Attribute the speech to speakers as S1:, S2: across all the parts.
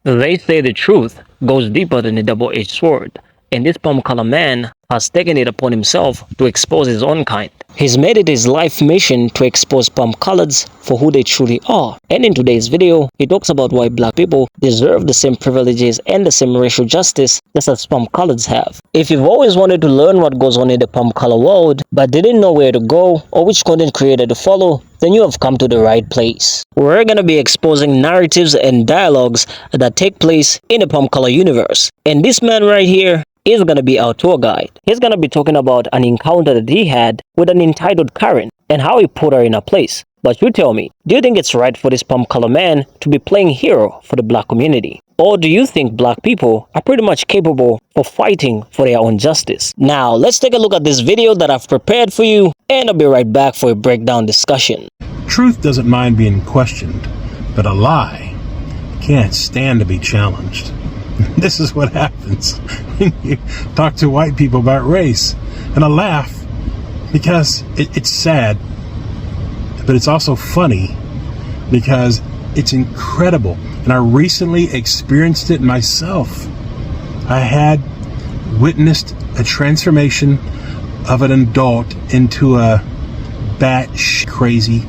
S1: They say the truth goes deeper than a double-edged sword, and this palm-color man has taken it upon himself to expose his own kind. He's made it his life mission to expose palm-coloreds for who they truly are. And in today's video, he talks about why black people deserve the same privileges and the same racial justice just as palm-coloreds have. If you've always wanted to learn what goes on in the palm-color world, but didn't know where to go or which content creator to follow, then you have come to the right place. We're going to be exposing narratives and dialogues that take place in the palm-color universe. And this man right here is going to be our tour guide. He's going to be talking about an encounter that he had with an entitled Karen and how he put her in her place. But you tell me, do you think it's right for this palm-color man to be playing hero for the black community? Or do you think black people are pretty much capable of fighting for their own justice? Now, let's take a look at this video that I've prepared for you, and I'll be right back for a breakdown discussion.
S2: Truth doesn't mind being questioned, but a lie can't stand to be challenged. This is what happens when you talk to white people about race. And I laugh because it's sad, but it's also funny because it's incredible. And I recently experienced it myself. I had witnessed a transformation of an adult into a batshit crazy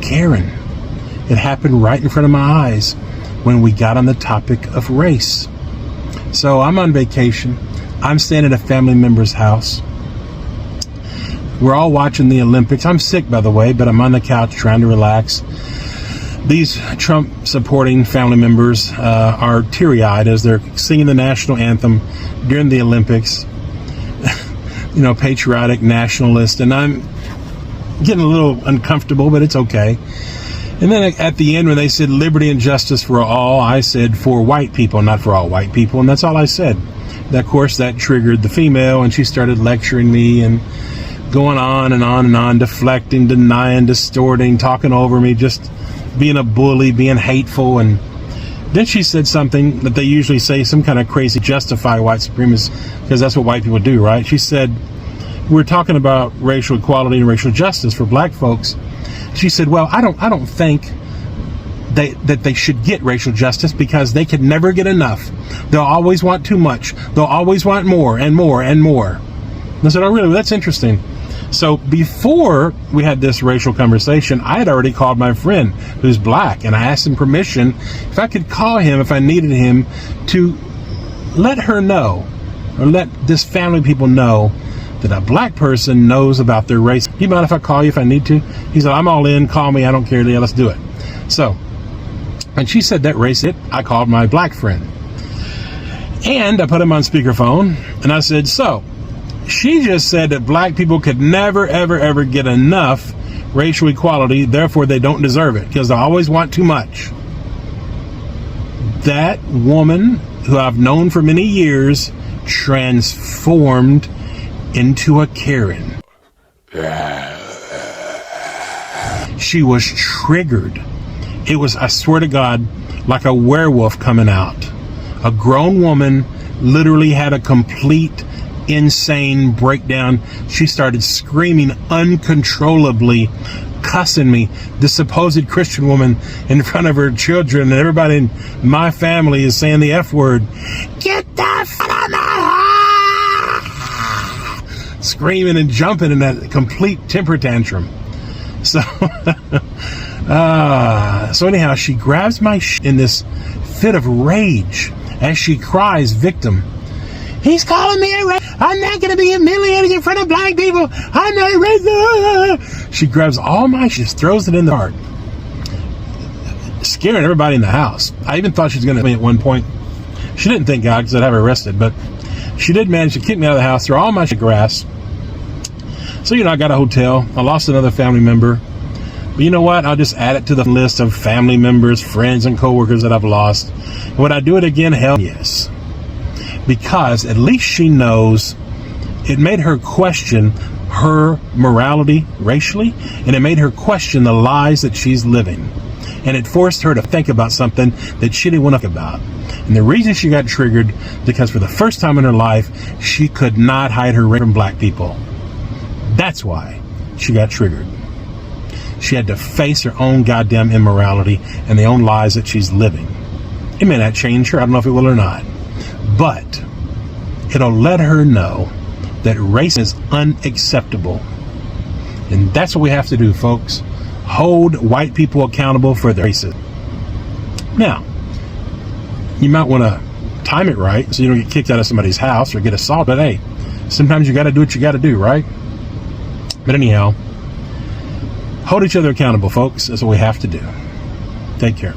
S2: Karen. It happened right in front of my eyes when we got on the topic of race. So I'm on vacation. I'm staying at a family member's house. We're all watching the Olympics. I'm sick, by the way, but I'm on the couch trying to relax. These Trump supporting family members are teary-eyed as they're singing the national anthem during the Olympics. You know, patriotic, nationalist, and I'm getting a little uncomfortable, but it's okay. And then at the end, when they said liberty and justice for all, I said for white people, not for all white people. And that's all I said. Of course, that triggered the female, and she started lecturing me and going on and on and on, deflecting, denying, distorting, talking over me, just being a bully, being hateful. And then she said something that they usually say, some kind of crazy justify white supremacy, because that's what white people do, right? She said, we're talking about racial equality and racial justice for black folks. She said, well, I don't think that they should get racial justice because they could never get enough. They'll always want too much. They'll always want more and more and more. And I said, oh, really? Well, that's interesting. So before we had this racial conversation, I had already called my friend who's black, and I asked him permission if I could call him if I needed him to let her know, or let this family people know, that a black person knows about their race. Do you mind if I call you if I need to? He said, I'm all in, call me, I don't care, let's do it. So, when she said that race it, I called my black friend. And I put him on speakerphone, and I said, so, she just said that black people could never, ever, ever get enough racial equality, therefore they don't deserve it, because they always want too much. That woman, who I've known for many years, transformed into a Karen. She was triggered. It was, I swear to God, like a werewolf coming out. A grown woman literally had a complete insane breakdown. She started screaming uncontrollably, cussing me, this supposed Christian woman, in front of her children, and everybody in my family is saying the F word. Get the f out of my house! Screaming and jumping in that complete temper tantrum. So, so anyhow, she grabs my in this fit of rage as she cries, victim. He's calling me a racist. I'm not going to be humiliated in front of black people. I'm not a racist. She grabs all my shit, throws it in the heart, scaring everybody in the house. I even thought she was going to me at one point. She didn't thank God because I'd have her arrested, but she did manage to kick me out of the house, throw all my shit grass. So, you know, I got a hotel. I lost another family member. But you know what? I'll just add it to the list of family members, friends, and coworkers that I've lost. Would I do it again? Hell yes. Because at least she knows it made her question her morality racially, and it made her question the lies that she's living. And it forced her to think about something that she didn't want to think about. And the reason she got triggered, because for the first time in her life, she could not hide her race from black people. That's why she got triggered. She had to face her own goddamn immorality and the own lies that she's living. It may not change her. I don't know if it will or not. But it'll let her know that race is unacceptable. And that's what we have to do, folks. Hold white people accountable for their racism. Now, you might want to time it right so you don't get kicked out of somebody's house or get assaulted. But hey, sometimes you got to do what you got to do, right? But anyhow, hold each other accountable, folks. That's what we have to do. Take care.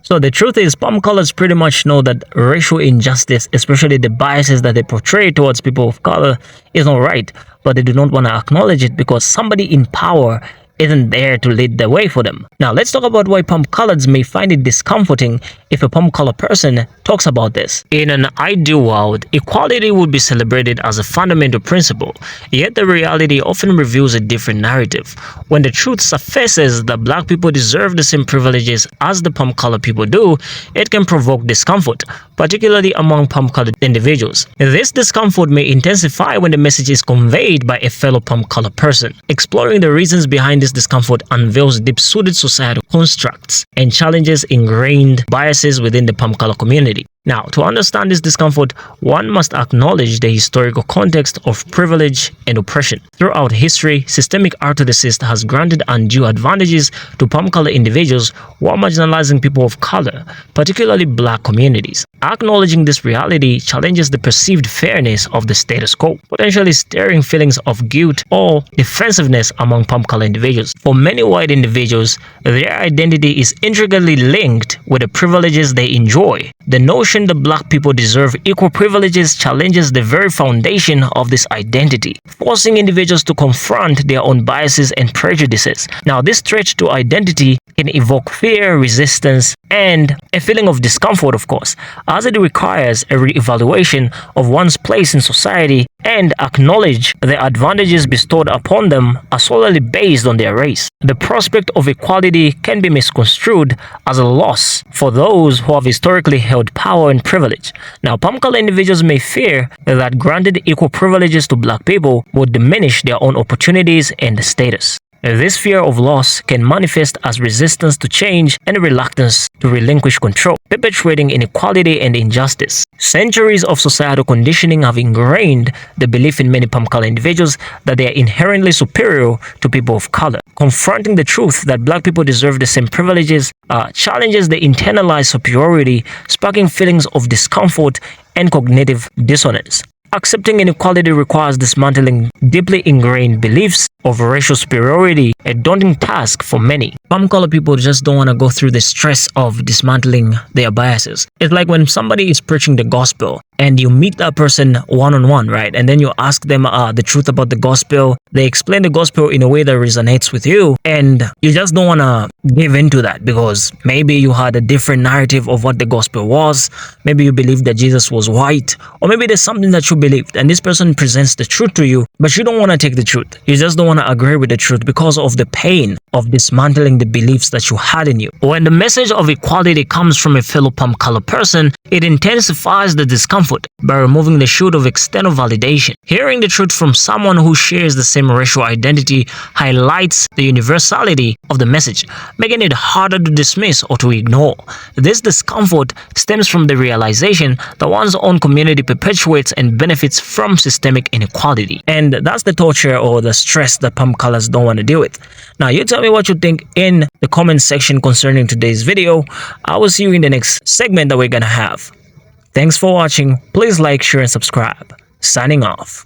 S1: So the truth is, palm colors pretty much know that racial injustice, especially the biases that they portray towards people of color, is not right, but they do not want to acknowledge it because somebody in power isn't there to lead the way for them. Now, let's talk about why palm colors may find it discomforting if a palm color person talks about this. In an ideal world, equality would be celebrated as a fundamental principle, yet the reality often reveals a different narrative. When the truth surfaces that black people deserve the same privileges as the palm color people do, it can provoke discomfort, particularly among palm colored individuals. This discomfort may intensify when the message is conveyed by a fellow palm color person. Exploring the reasons behind this discomfort unveils deep-rooted societal constructs and challenges ingrained biases within the palm color community. Now, to understand this discomfort, one must acknowledge the historical context of privilege and oppression. Throughout history, systemic orthodoxy has granted undue advantages to palm color individuals while marginalizing people of color, particularly black communities. Acknowledging this reality challenges the perceived fairness of the status quo, potentially stirring feelings of guilt or defensiveness among palm color individuals. For many white individuals, their identity is intricately linked with the privileges they enjoy. The notion that black people deserve equal privileges challenges the very foundation of this identity, forcing individuals to confront their own biases and prejudices. Now, this threat to identity can evoke fear, resistance, and a feeling of discomfort, of course, as it requires a re-evaluation of one's place in society and acknowledge the advantages bestowed upon them are solely based on their race. The prospect of equality can be misconstrued as a loss for those who have historically held power and privilege. Now, palm color individuals may fear that granted equal privileges to black people would diminish their own opportunities and status. This fear of loss can manifest as resistance to change and a reluctance to relinquish control, perpetuating inequality and injustice. Centuries of societal conditioning have ingrained the belief in many palm color individuals that they are inherently superior to people of color. Confronting the truth that black people deserve the same privileges challenges the internalized superiority, sparking feelings of discomfort and cognitive dissonance. Accepting inequality requires dismantling deeply ingrained beliefs of racial superiority, a daunting task for many. Palm color people just don't want to go through the stress of dismantling their biases. It's like when somebody is preaching the gospel and you meet that person one-on-one, right? And then you ask them the truth about the gospel. They explain the gospel in a way that resonates with you, and you just don't want to give into that because maybe you had a different narrative of what the gospel was. Maybe you believed that Jesus was white, or maybe there's something that you believed and this person presents the truth to you, but you don't want to take the truth. You just don't want to agree with the truth because of the pain of dismantling the beliefs that you had in you. When the message of equality comes from a fellow palm color person, it intensifies the discomfort by removing the shield of external validation. Hearing the truth from someone who shares the same racial identity highlights the universality of the message, making it harder to dismiss or to ignore. This discomfort stems from the realization that one's own community perpetuates and benefits from systemic inequality. And that's the torture or the stress that palm colors don't want to deal with. Now, you tell me what you think in the comment section concerning today's video. I will see you in the next segment that we're gonna have. Thanks for watching. Please like, share, and subscribe. Signing off.